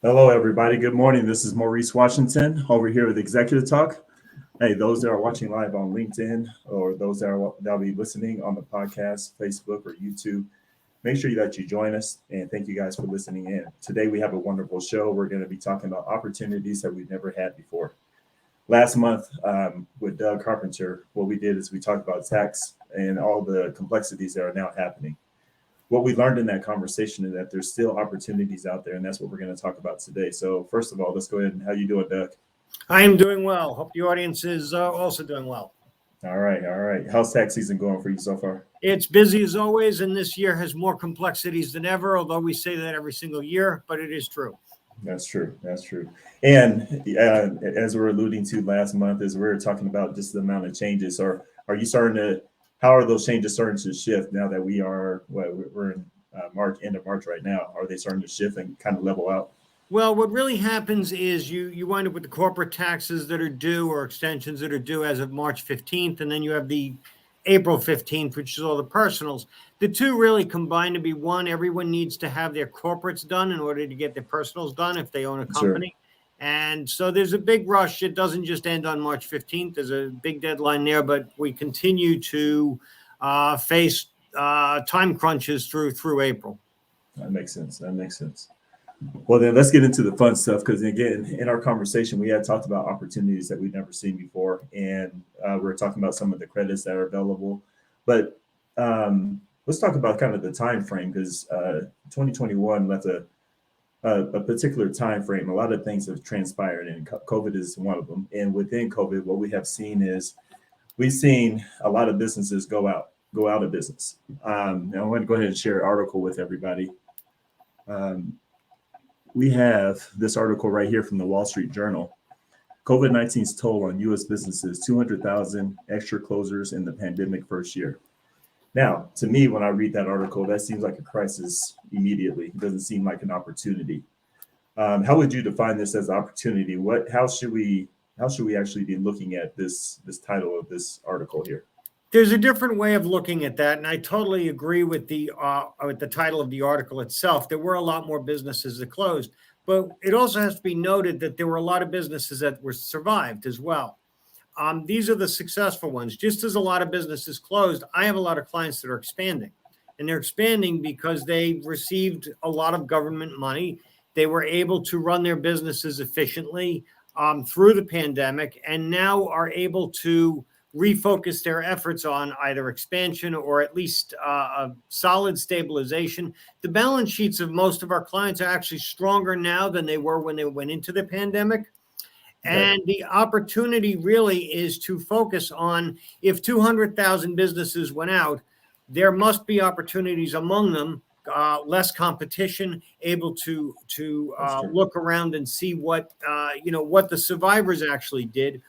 Hello, everybody. Good morning. This is Maurice Washington over here with Executive Talk. Hey, those that are watching live on LinkedIn or those that'll be listening on the podcast, Facebook or YouTube, make sure that you join us. And thank you guys for listening in. Today we have a wonderful show. We're going to be talking about opportunities that we've never had before. Last month with Doug Carpenter, what we did is we talked about tax and all the complexities that are now happening. What we learned in that conversation is that there's still opportunities out there, and that's what we're going to talk about today. So first of all, let's go ahead and how you doing, Doug? I am doing well. Hope the audience is also doing well. All right. How's tax season going for you so far? It's busy as always, and this year has more complexities than ever, although we say that every single year, but it is true. That's true. And as we were alluding to last month, as we were talking about just the amount of changes, are you starting to, how are those changes starting to shift now that we're in March, end of March right now? Are they starting to shift and kind of level out? Well, what really happens is you wind up with the corporate taxes that are due or extensions that are due as of March 15th, and then you have the April 15th, which is all the personals. The two really combine to be one. Everyone needs to have their corporates done in order to get their personals done if they own a company. Sure. And so there's a big rush. It doesn't just end on March 15th. There's a big deadline there, but we continue to face time crunches through April. That makes sense. Well, then let's get into the fun stuff, because again, in our conversation, we had talked about opportunities that we've never seen before, and we're talking about some of the credits that are available. But let's talk about kind of the time frame, because 2021 left a particular time frame. A lot of things have transpired, and COVID is one of them. And within COVID, what we have seen is we've seen a lot of businesses go out of business. And I want to go ahead and share an article with everybody. We have this article right here from the Wall Street Journal. COVID-19's toll on U.S. businesses, 200,000 extra closures in the pandemic first year. Now, to me, when I read that article, that seems like a crisis immediately. It doesn't seem like an opportunity. How would you define this as an opportunity? How should we actually be looking at this title of this article here? There's a different way of looking at that, and I totally agree with the title of the article itself. There were a lot more businesses that closed, but it also has to be noted that there were a lot of businesses that were survived as well. These are the successful ones. Just as a lot of businesses closed, I have a lot of clients that are expanding, and they're expanding because they received a lot of government money. They were able to run their businesses efficiently through the pandemic, and now are able to refocus their efforts on either expansion or at least a solid stabilization. The balance sheets of most of our clients are actually stronger now than they were when they went into the pandemic. Okay. And the opportunity really is to focus on, if 200,000 businesses went out, there must be opportunities among them, less competition, able to look around and see what the survivors actually did.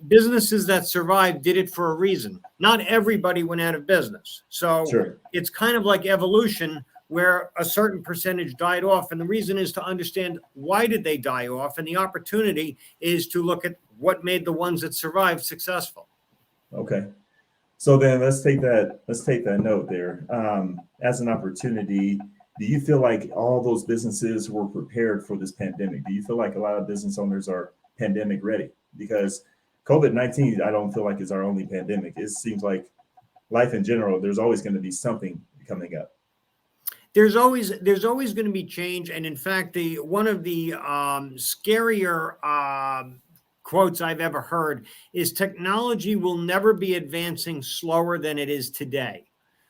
Businesses that survived did it for a reason. Not everybody went out of business. So Sure. It's kind of like evolution, where a certain percentage died off. And the reason is to understand, why did they die off? And the opportunity is to look at what made the ones that survived successful. Okay. So then let's take that note there. As an opportunity, do you feel like all those businesses were prepared for this pandemic? Do you feel like a lot of business owners are pandemic ready? Because COVID-19, I don't feel like is our only pandemic. It seems like life in general, there's always going to be something coming up. There's always going to be change. And in fact, one of the scarier quotes I've ever heard is, technology will never be advancing slower than it is today,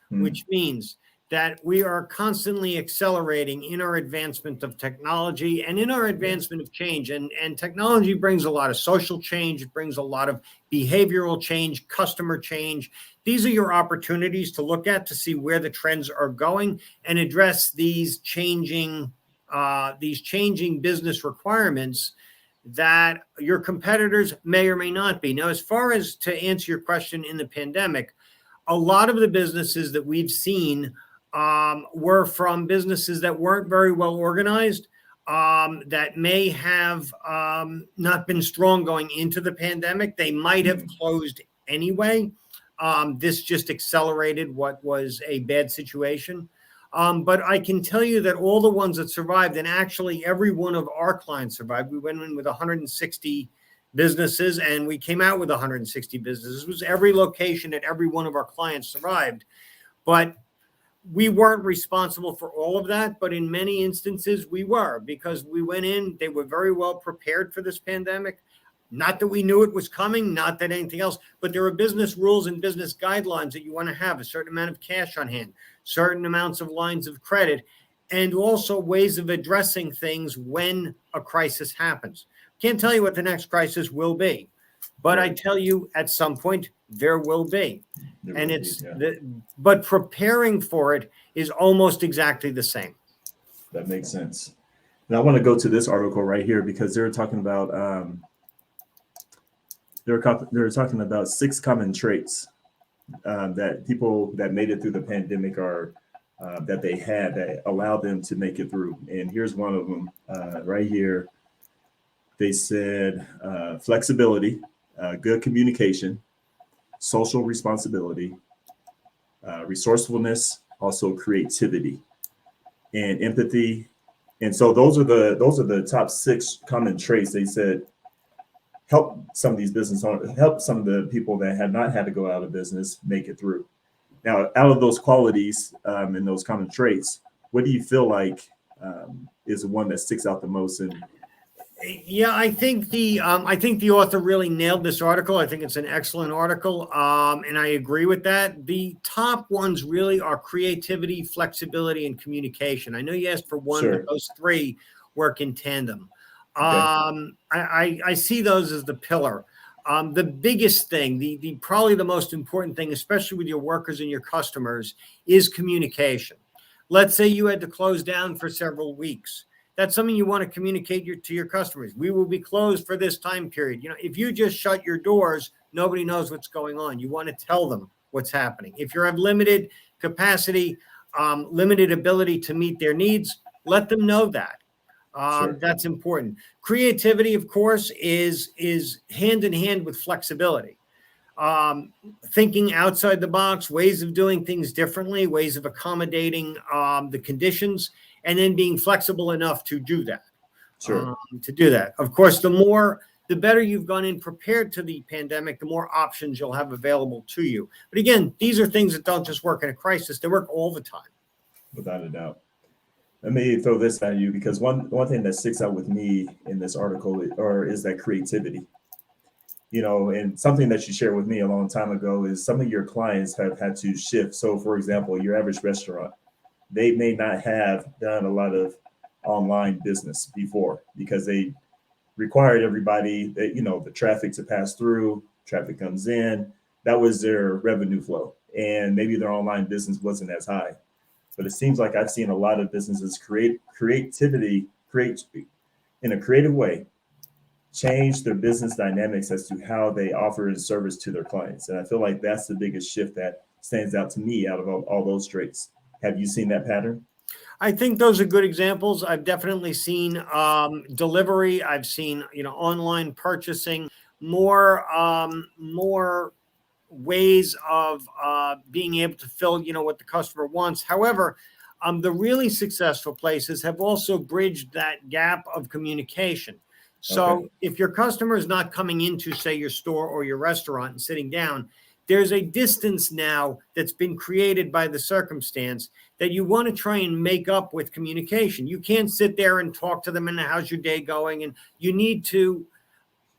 which means that we are constantly accelerating in our advancement of technology and in our advancement of change. And technology brings a lot of social change. It brings a lot of behavioral change, customer change. These are your opportunities to look at to see where the trends are going and address these changing business requirements that your competitors may or may not be. Now, as far as to answer your question, in the pandemic, a lot of the businesses that we've seen were from businesses that weren't very well organized, that may have not been strong going into the pandemic. They might have closed anyway. This just accelerated what was a bad situation. But I can tell you that all the ones that survived, and actually every one of our clients survived. We went in with 160 businesses and we came out with 160 businesses. It was every location at every one of our clients survived. But we weren't responsible for all of that, but in many instances we were, because we went in, they were very well prepared for this pandemic. Not that we knew it was coming, not that anything else, but there are business rules and business guidelines that you want to have: a certain amount of cash on hand, certain amounts of lines of credit, and also ways of addressing things when a crisis happens. Can't tell you what the next crisis will be, but I tell you at some point there will be. But preparing for it is almost exactly the same. That makes sense. And I want to go to this article right here because they're talking about they're talking about 6 common traits that people that made it through the pandemic are that they had that allowed them to make it through. And here's one of them right here. They said flexibility, good communication, social responsibility, resourcefulness, also creativity, and empathy. And so those are the top 6 common traits. They said help some of these business owners, help some of the people that have not had to go out of business make it through. Now, out of those qualities and those common traits, what do you feel like is the one that sticks out the most? And yeah, I think the author really nailed this article. I think it's an excellent article, and I agree with that. The top ones really are creativity, flexibility, and communication. I know you asked for one, Sure. but those 3 work in tandem. Okay. I see those as the pillar. The biggest thing, the probably the most important thing, especially with your workers and your customers, is communication. Let's say you had to close down for several weeks. That's something you want to communicate to your customers. We will be closed for this time period. You know, if you just shut your doors, nobody knows what's going on. You want to tell them what's happening. If you have limited capacity, limited ability to meet their needs, let them know that. Sure. That's important. Creativity, of course, is hand in hand with flexibility. Thinking outside the box, ways of doing things differently, ways of accommodating the conditions, and then being flexible enough to do that. Sure. Of course, the better you've gone in prepared to the pandemic, the more options you'll have available to you. But again, these are things that don't just work in a crisis; they work all the time. Without a doubt. Let me throw this at you because one thing that sticks out with me in this article is that creativity. You know, and something that you shared with me a long time ago is some of your clients have had to shift. So, for example, your average restaurant, they may not have done a lot of online business before because they required everybody that, you know, the traffic to pass through, traffic comes in. That was their revenue flow. And maybe their online business wasn't as high. But it seems like I've seen a lot of businesses create in a creative way, change their business dynamics as to how they offer and service to their clients. And I feel like that's the biggest shift that stands out to me out of all those traits. Have you seen that pattern? I think those are good examples. I've definitely seen delivery. I've seen, online purchasing, more ways of being able to fill, what the customer wants. However, the really successful places have also bridged that gap of communication. So if your customer is not coming into, say, your store or your restaurant and sitting down, there's a distance now that's been created by the circumstance that you want to try and make up with communication. You can't sit there and talk to them and how's your day going? And you need to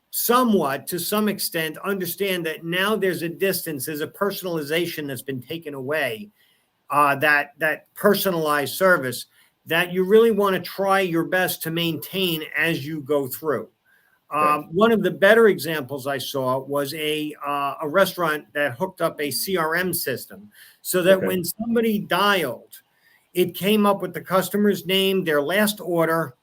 somewhat, to some extent, understand that now there's a distance, there's a personalization that's been taken away, that personalized service that you really want to try your best to maintain as you go through. One of the better examples I saw was a restaurant that hooked up a CRM system so that when somebody dialed, it came up with the customer's name, their last order,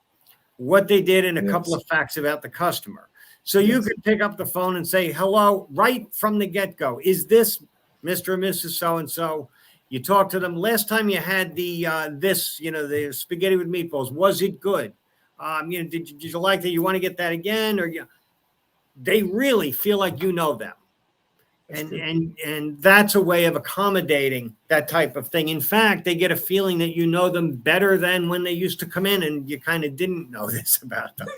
what they did, and a couple of facts about the customer. So you could pick up the phone and say, hello, right from the get-go. Is this Mr. or Mrs. So-and-so? You talk to them. Last time you had the spaghetti with meatballs, was it good? Did you like that? You want to get that again? Or they really feel like you know them. And that's a way of accommodating that type of thing. In fact, they get a feeling that you know them better than when they used to come in and you kind of didn't know this about them.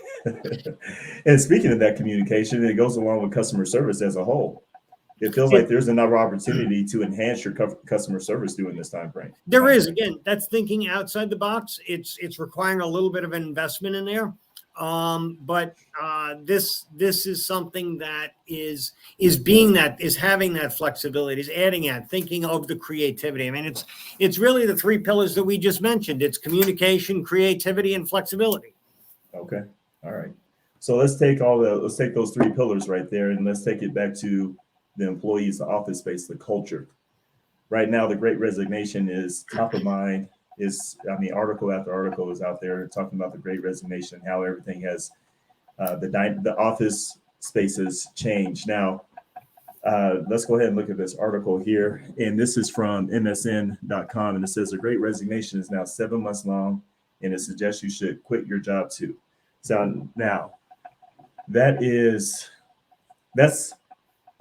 And speaking of that communication, it goes along with customer service as a whole. It feels like there's another opportunity to enhance your customer service during this time frame. There is. Again, that's thinking outside the box. It's requiring a little bit of an investment in there. But this is something that is having that flexibility, is adding that, thinking of the creativity. I mean, it's really the three pillars that we just mentioned. It's communication, creativity, and flexibility. Okay. All right. So let's take those three pillars right there, and let's take it back to the employees, the office space, the culture. Right now, the Great Resignation is top of mind. Article after article is out there talking about the Great Resignation, how everything has the office spaces changed. Now, let's go ahead and look at this article here, and this is from MSN.com, and it says the Great Resignation is now 7 months long, and it suggests you should quit your job too. So now, that's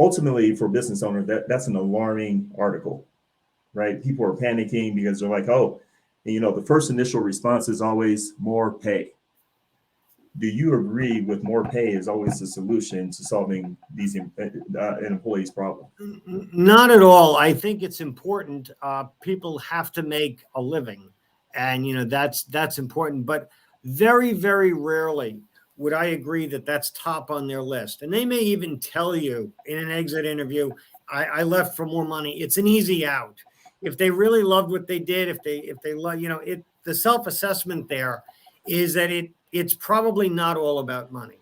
ultimately for business owners, that's an alarming article, right? People are panicking because they're like, oh, and, the first initial response is always more pay. Do you agree with more pay is always the solution to solving these an employee's problem? Not at all. I think it's important. People have to make a living, and that's important. But very, very rarely would I agree that that's top on their list. And they may even tell you in an exit interview, I left for more money. It's an easy out. If they really loved what they did, if they love, the self-assessment there is that it's probably not all about money.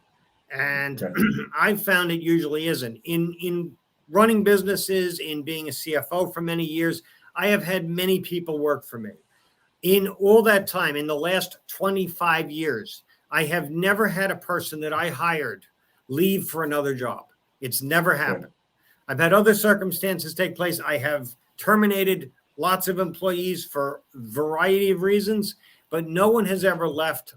And okay. I've found it usually isn't. In running businesses, in being a CFO for many years, I have had many people work for me. In all that time, in the last 25 years, I have never had a person that I hired leave for another job. It's never happened. Okay. I've had other circumstances take place. I have terminated lots of employees for a variety of reasons, but no one has ever left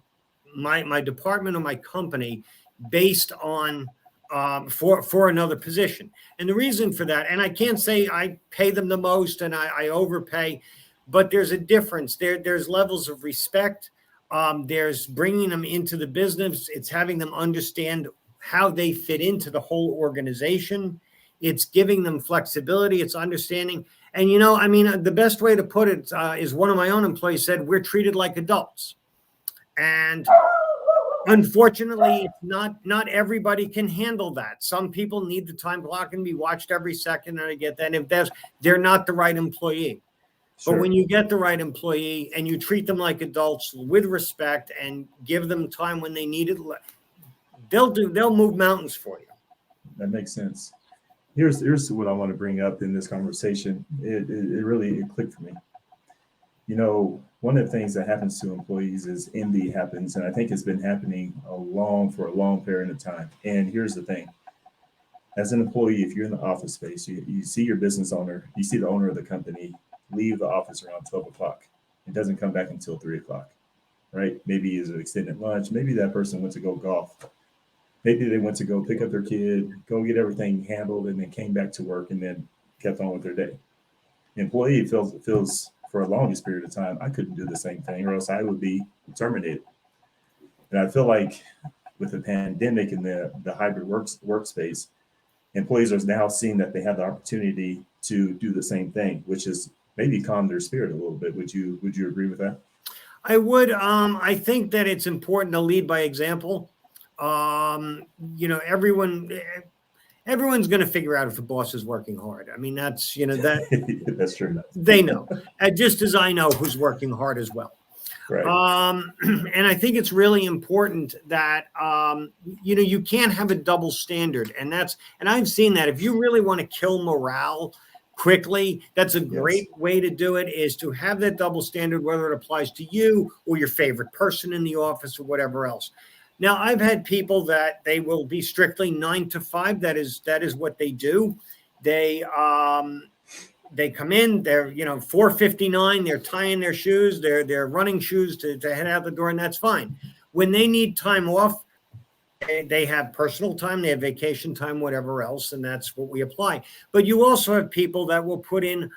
my department or my company based on for another position. And the reason for that, and I can't say I pay them the most and I overpay, but there's a difference. There's levels of respect. There's bringing them into the business. It's having them understand how they fit into the whole organization. It's giving them flexibility. It's understanding. And, the best way to put it is one of my own employees said, we're treated like adults. And unfortunately, not everybody can handle that. Some people need the time clock and be watched every second. And I get that. And if they're not the right employee. Sure. But when you get the right employee and you treat them like adults with respect and give them time when they need it, they'll move mountains for you. That makes sense. Here's what I want to bring up in this conversation. It really clicked for me. One of the things that happens to employees is envy happens, and I think it's been happening for a long period of time. And here's the thing. As an employee, if you're in the office space, you see your business owner, you see the owner of the company leave the office around 12 o'clock. It doesn't come back until 3 o'clock, right? Maybe it's an extended lunch. Maybe that person went to go golf. Maybe they went to go pick up their kid, go get everything handled, and then came back to work and then kept on with their day. The employee feels for a longest period of time, I couldn't do the same thing or else I would be terminated. And I feel like with the pandemic and the hybrid workspace, employees are now seeing that they have the opportunity to do the same thing, which is maybe calm their spirit a little bit. Would you agree with that? I would. I think that it's important to lead by example. Everyone's going to figure out if the boss is working hard. I mean, that's that that's true. They know, just as I know who's working hard as well. Right. And I think it's really important that you can't have a double standard, and I've seen that. If you really want to kill morale quickly, that's a great way to do it, is to have that double standard, whether it applies to you or your favorite person in the office or whatever else. Now, I've had people that they will be strictly 9 to 5. That is what they do. They come in, they're 4:59, they're tying their shoes, they're running shoes to head out the door, and that's fine. When they need time off, They have personal time, they have vacation time, whatever else, and that's what we apply. But you also have people that will put in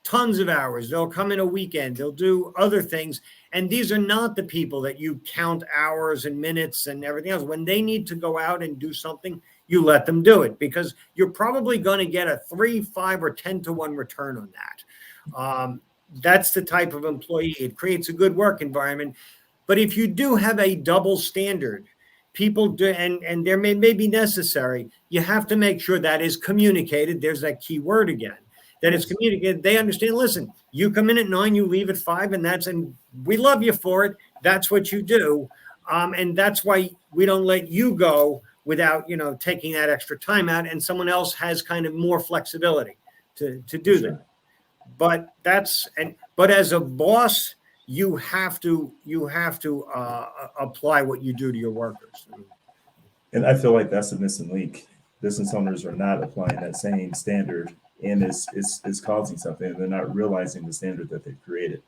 tons of hours. They'll come in a weekend, they'll do other things. And these are not the people that you count hours and minutes and everything else. When they need to go out and do something, you let them do it, because you're probably going to get a 3, 5, or 10-to-1 return on that. That's the type of employee. It creates a good work environment. But if you do have a double standard, people do, and there may be necessary, you have to make sure that is communicated. There's that key word again, that it's communicated. They understand, listen, you come in at 9, you leave at 5, and we love you for it. That's what you do. And that's why we don't let you go without, taking that extra time out, and someone else has kind of more flexibility to do that. But but as a boss, you have to apply what you do to your workers. And I feel like that's the missing link. Business owners are not applying that same standard, and it's causing something. They're not realizing the standard that they've created,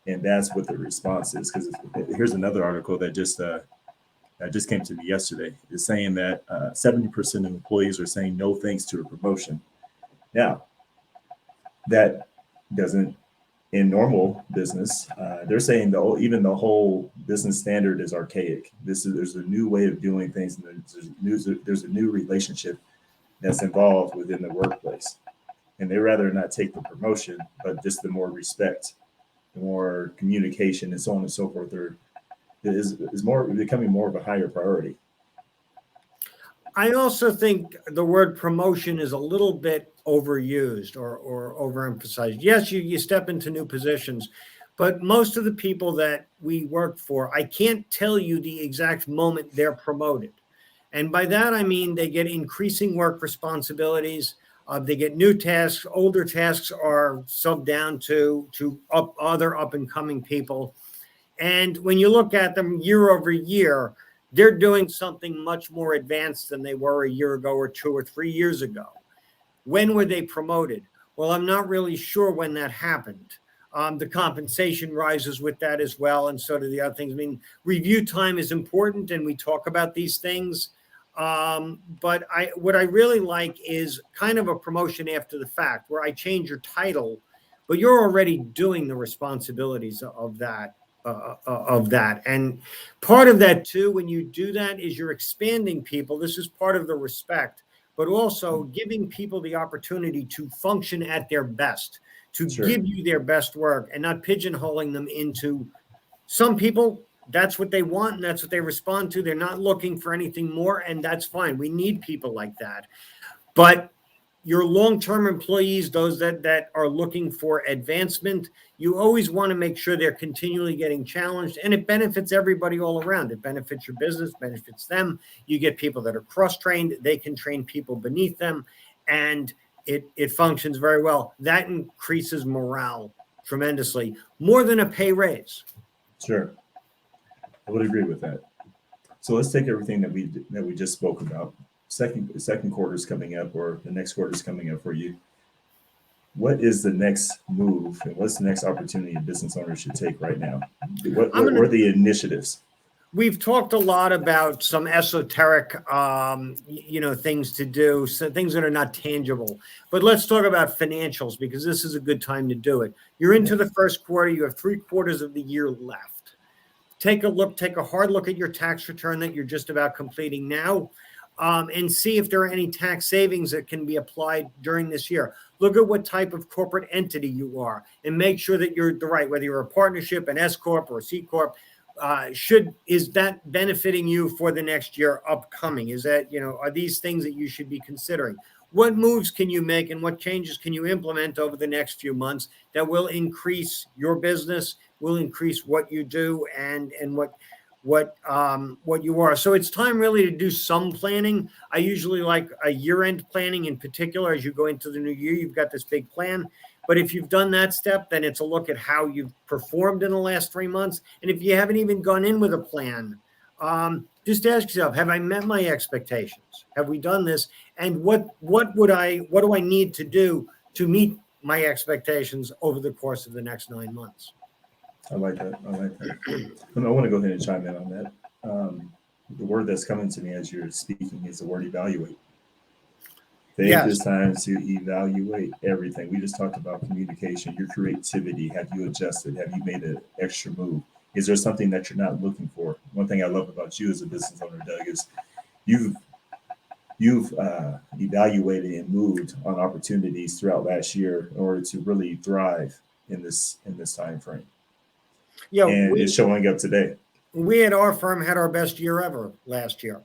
and that's what the response is. Because here's another article that just came to me yesterday. It's saying that 70% of employees are saying no thanks to a promotion. Now, that doesn't, in normal business, they're saying even the whole business standard is archaic. There's a new way of doing things, and there's a new relationship that's involved within the workplace. And they rather not take the promotion, but just the more respect, the more communication, and so on and so forth. Is becoming more of a higher priority. I also think the word promotion is a little bit overused or overemphasized. Yes, you step into new positions, but most of the people that we work for, I can't tell you the exact moment they're promoted. And by that, I mean they get increasing work responsibilities. They get new tasks. Older tasks are subbed down to other up and coming people. And when you look at them year over year, they're doing something much more advanced than they were a year ago or 2 or 3 years ago. When were they promoted? Well, I'm not really sure when that happened. The compensation rises with that as well, and so do the other things. I mean, review time is important, and we talk about these things. But what I really like is kind of a promotion after the fact, where I change your title, but you're already doing the responsibilities of that. And part of that too, when you do that, is you're expanding people. This is part of the respect, but also giving people the opportunity to function at their best, to give you their best work, and not pigeonholing them into some people. That's what they want, and that's what they respond to. They're not looking for anything more, and that's fine. We need people like that. But your long-term employees, those that are looking for advancement, you always want to make sure they're continually getting challenged, and it benefits everybody all around. It benefits your business, benefits them. You get people that are cross-trained. They can train people beneath them, and it functions very well. That increases morale tremendously, more than a pay raise. Sure. I would agree with that. So let's take everything that we just spoke about. Second quarter is coming up, or the next quarter is coming up for you. What is the next move, and what's the next opportunity a business owner should take right now? What are the initiatives? We've talked a lot about some esoteric, things to do, so things that are not tangible. But let's talk about financials, because this is a good time to do it. You're into the first quarter. You have 3 quarters of the year left. Take a hard look at your tax return that you're just about completing now, and see if there are any tax savings that can be applied during this year. Look at what type of corporate entity you are, and make sure that you're the right, whether you're a partnership, an S Corp, or a C Corp. Is that benefiting you for the next year upcoming? Is that, are these things that you should be considering? What moves can you make, and what changes can you implement over the next few months that will increase your business, will increase what you do, and what you are? So it's time really to do some planning. I usually like a year-end planning in particular. As you go into the new year, you've got this big plan. But if you've done that step, then it's a look at how you've performed in the last 3 months. And if you haven't even gone in with a plan, just ask yourself, have I met my expectations? Have we done this? And what do I need to do to meet my expectations over the course of the next 9 months? I like that. I want to go ahead and chime in on that. the word that's coming to me as you're speaking is the word evaluate. Take Yes. this time to evaluate everything. We just talked about communication, your creativity. Have you adjusted? Have you made an extra move? Is there something that you're not looking for? One thing I love about you as a business owner, Doug, is you've evaluated and moved on opportunities throughout last year in order to really thrive in this time frame, Yeah, and it's showing up today. we at our firm had our best year ever last year,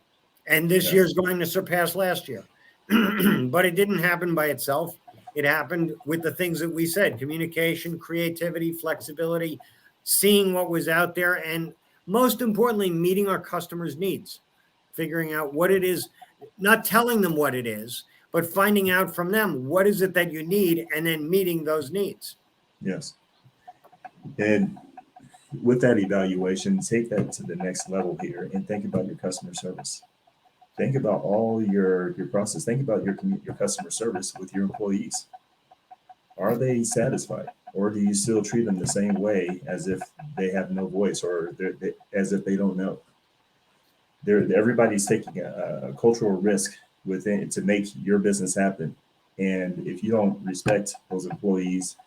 and this Yeah. year's going to surpass last year. But it didn't happen by itself. It happened with the things that we said: communication, creativity, flexibility, seeing what was out there, and most importantly, meeting our customers' needs, figuring out what it is, not telling them what it is, but finding out from them what is it that you need, and then meeting those needs. Yes. And with that evaluation, take that to the next level here and think about your customer service. Think about all your process. Think about your customer service with your employees. Are they satisfied, or do you still treat them the same way as if they have no voice, or as if they don't know? Everybody's taking a cultural risk within to make your business happen, and if you don't respect those employees,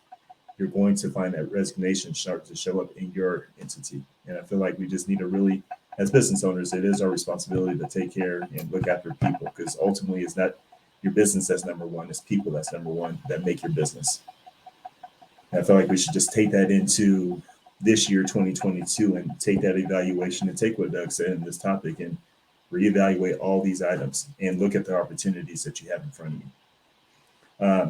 you're going to find that resignation start to show up in your entity. And I feel like we just need to really, as business owners, it is our responsibility to take care and look after people, because ultimately it's not your business that's number one, it's people that's number one that make your business. And I feel like we should just take that into this year, 2022, and take that evaluation and take what Doug said in this topic and reevaluate all these items and look at the opportunities that you have in front of you.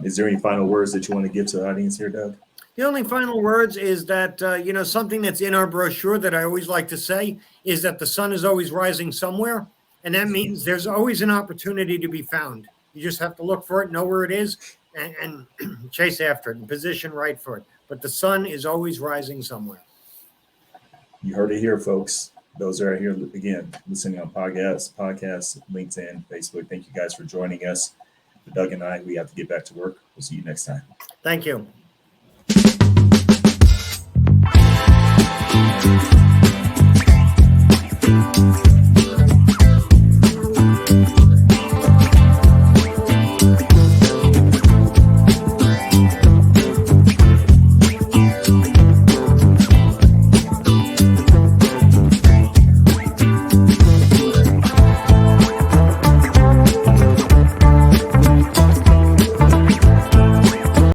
Is there any final words that you want to give to the audience here, Doug? The only final words is that, something that's in our brochure that I always like to say is that the sun is always rising somewhere. And that means there's always an opportunity to be found. You just have to look for it, know where it is, and chase after it and position right for it. But the sun is always rising somewhere. You heard it here, folks. Those are here, again, listening on podcasts, LinkedIn, Facebook. Thank you guys for joining us. For Doug and I, we have to get back to work. We'll see you next time. Thank you.